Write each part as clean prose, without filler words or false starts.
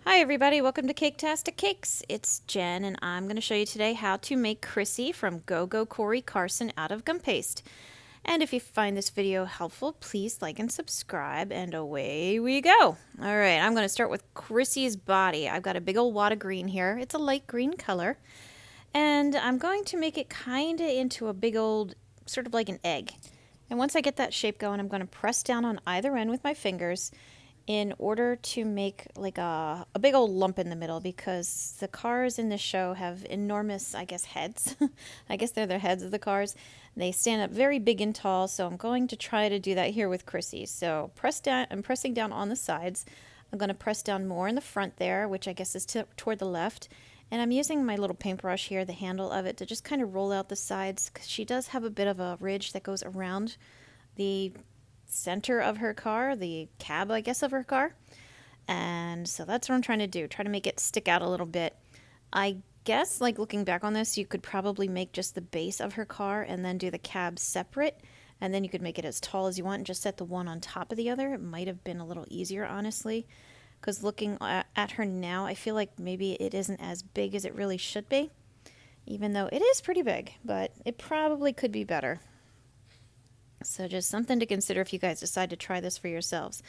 Hi everybody, welcome to Caketastic Cakes. It's Jen and I'm going to show you today how to make Chrissy from Cory Carson out of gum paste. And if you find this video helpful, please like and subscribe, and away we go. Alright, I'm going to start with Chrissy's body. I've got a big old wad of green here. It's a light green color. And I'm going to make it kind of into a big old, sort of like an egg. And once I get that shape going, I'm going to press down on either end with my fingers in order to make like a big old lump in the middle, because the cars in this show have enormous, I guess, heads. I guess they're the heads of the cars. They stand up very big and tall, so I'm going to try to do that here with Chrissy. So press down, I'm pressing down on the sides. I'm going to press down more in the front there, which I guess is toward the left. And I'm using my little paintbrush here, the handle of it, to just kind of roll out the sides, because she does have a bit of a ridge that goes around the center of her car, the cab, I guess, of her car. And so that's what I'm trying to do, try to make it stick out a little bit. I guess, like, looking back on this, you could probably make just the base of her car and then do the cab separate, and then you could make it as tall as you want and just set the one on top of the other. It might have been a little easier, honestly, because looking at her now, I feel like maybe it isn't as big as it really should be, even though it is pretty big, but it probably could be better. So just something to consider if you guys decide to try this for yourselves.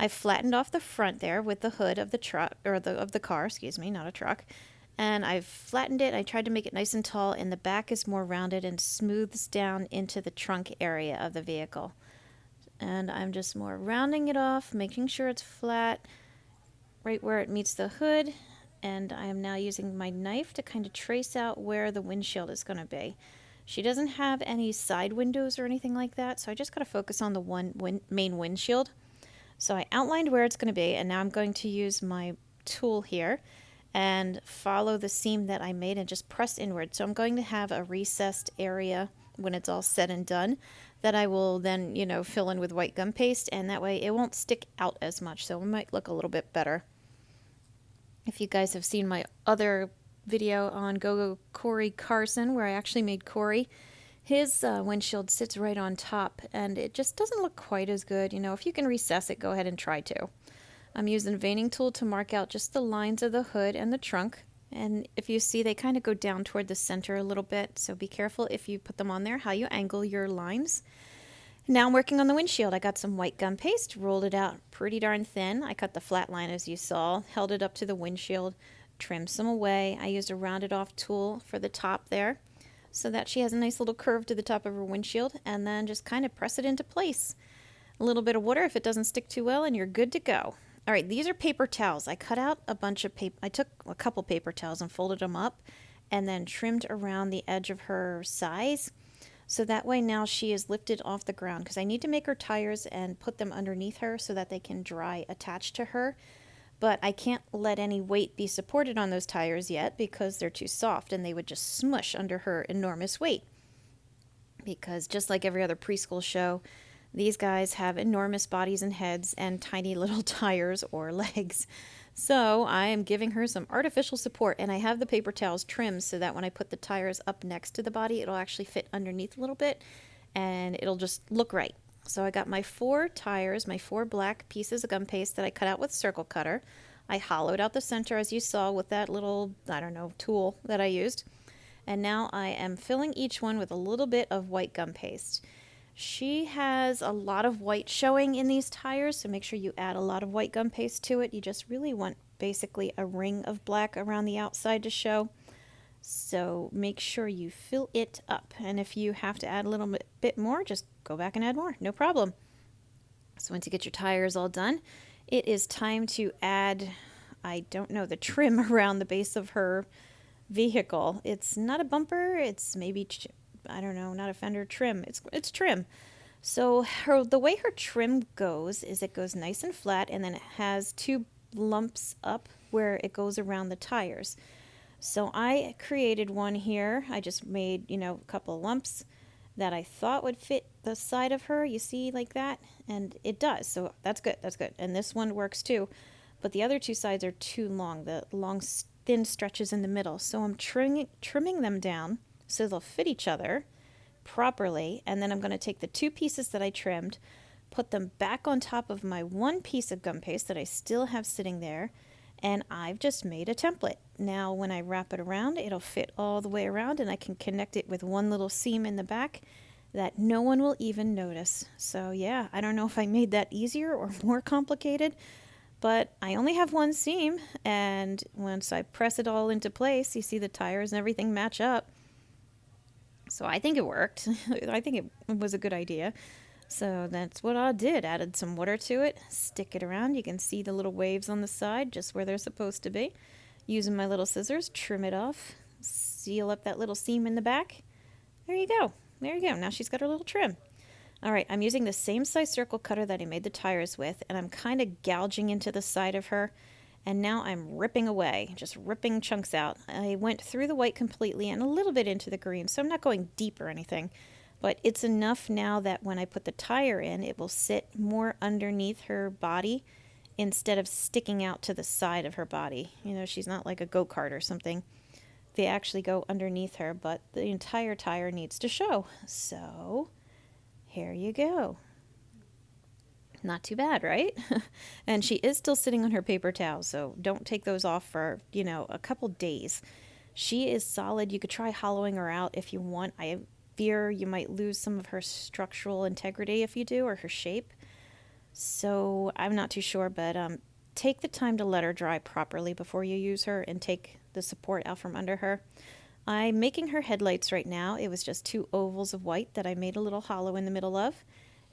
I flattened off the front there with the hood of the truck, or of the car, excuse me, not a truck. And I've flattened it. I tried to make it nice and tall, and the back is more rounded and smooths down into the trunk area of the vehicle. And I'm just more rounding it off, making sure it's flat right where it meets the hood. And I am now using my knife to kind of trace out where the windshield is going to be. She doesn't have any side windows or anything like that, so I just got to focus on the main windshield. So I outlined where it's going to be, and now I'm going to use my tool here and follow the seam that I made and just press inward. So I'm going to have a recessed area when it's all said and done that I will then, fill in with white gum paste, and that way it won't stick out as much, so it might look a little bit better. If you guys have seen my other video on Cory Carson, where I actually made Cory, his windshield sits right on top, and it just doesn't look quite as good. If you can recess it, go ahead and try to. I'm using a veining tool to mark out just the lines of the hood and the trunk, and if you see, they kind of go down toward the center a little bit, so be careful if you put them on there how you angle your lines. Now I'm working on the windshield. I got some white gum paste, rolled it out pretty darn thin. I cut the flat line as you saw, held it up to the windshield, trimmed some away. I used a rounded off tool for the top there so that she has a nice little curve to the top of her windshield, and then just kind of press it into place. A little bit of water if it doesn't stick too well, and you're good to go. All right, these are paper towels. I cut out a bunch of paper. I took a couple paper towels and folded them up and then trimmed around the edge of her size. So that way now she is lifted off the ground, because I need to make her tires and put them underneath her so that they can dry attached to her. But I can't let any weight be supported on those tires yet, because they're too soft and they would just smush under her enormous weight. Because just like every other preschool show, these guys have enormous bodies and heads and tiny little tires or legs. So I am giving her some artificial support, and I have the paper towels trimmed so that when I put the tires up next to the body, it'll actually fit underneath a little bit and it'll just look right. So I got my 4 tires, my 4 black pieces of gum paste that I cut out with circle cutter. I hollowed out the center as you saw with that little, tool that I used. And now I am filling each one with a little bit of white gum paste. She has a lot of white showing in these tires, so make sure you add a lot of white gum paste to it. You just really want basically a ring of black around the outside to show. So make sure you fill it up. And if you have to add a little bit more, just go back and add more. No problem. So once you get your tires all done, it is time to add, the trim around the base of her vehicle. It's not a bumper. It's maybe, not a fender, trim. It's trim. So the way her trim goes is it goes nice and flat, and then it has 2 lumps up where it goes around the tires. So I created one here. I just made, a couple of lumps that I thought would fit the side of her. You see, like that? And it does. So that's good. That's good. And this one works too. But the other 2 sides are too long. The long, thin stretches in the middle. So I'm trimming them down so they'll fit each other properly. And then I'm going to take the 2 pieces that I trimmed, put them back on top of my 1 piece of gum paste that I still have sitting there, and I've just made a template. Now when I wrap it around, it'll fit all the way around, and I can connect it with one little seam in the back that no one will even notice. So yeah, I don't know if I made that easier or more complicated, but I only have one seam, and once I press it all into place, you see the tires and everything match up. So I think it worked. I think it was a good idea. So that's what I did. Added some water to it, stick it around. You can see the little waves on the side just where they're supposed to be. Using my little scissors, trim it off, seal up that little seam in the back. There you go. There you go. Now she's got her little trim. All right, I'm using the same size circle cutter that I made the tires with, and I'm kind of gouging into the side of her. And now I'm ripping away, just ripping chunks out. I went through the white completely and a little bit into the green, so I'm not going deep or anything. But it's enough now that when I put the tire in, it will sit more underneath her body instead of sticking out to the side of her body. You know, she's not like a go-kart or something. They actually go underneath her, but the entire tire needs to show. So here you go. Not too bad, right? And she is still sitting on her paper towels, so don't take those off for, you know, a couple days. She is solid. You could try hollowing her out if you want. I fear you might lose some of her structural integrity if you do, or her shape. So I'm not too sure, but take the time to let her dry properly before you use her, and take the support out from under her. I'm making her headlights right now. It was just 2 ovals of white that I made a little hollow in the middle of,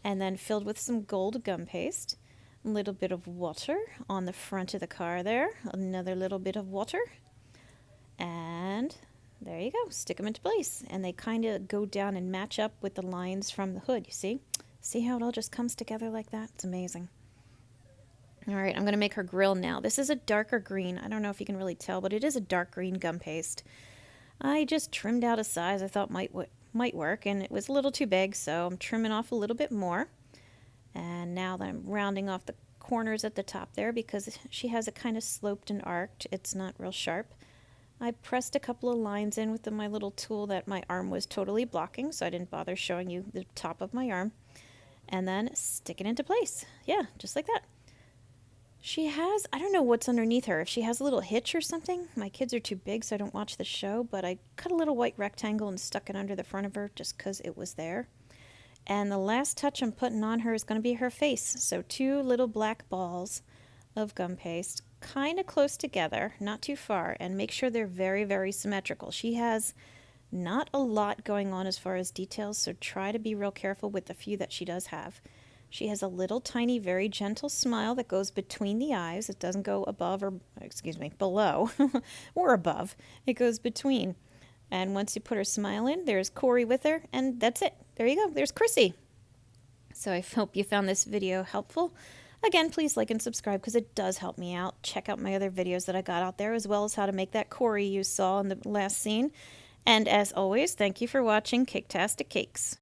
and then filled with some gold gum paste, a little bit of water on the front of the car there, another little bit of water, and there you go. Stick them into place, and they kind of go down and match up with the lines from the hood, you see? See how it all just comes together like that? It's amazing. All right, I'm going to make her grill now. This is a darker green. I don't know if you can really tell, but it is a dark green gum paste. I just trimmed out a size I thought might work, and it was a little too big, so I'm trimming off a little bit more. And now that I'm rounding off the corners at the top there, because she has it kind of sloped and arced, it's not real sharp. I pressed a couple of lines in with my little tool that my arm was totally blocking, so I didn't bother showing you the top of my arm. And then stick it into place. Yeah, just like that. She has, I don't know what's underneath her, if she has a little hitch or something. My kids are too big, so I don't watch the show, but I cut a little white rectangle and stuck it under the front of her just because it was there. And the last touch I'm putting on her is going to be her face. So 2 little black balls of gum paste, kind of close together, not too far, and make sure they're very, very symmetrical. She has not a lot going on as far as details, so try to be real careful with the few that she does have. She has a little tiny, very gentle smile that goes between the eyes. It doesn't go above or, below or above. It goes between. And once you put her smile in, there's Cory with her, and that's it. There you go. There's Chrissy. So I hope you found this video helpful. Again, please like and subscribe because it does help me out. Check out my other videos that I got out there, as well as how to make that Cory you saw in the last scene. And as always, thank you for watching Caketastic Cakes.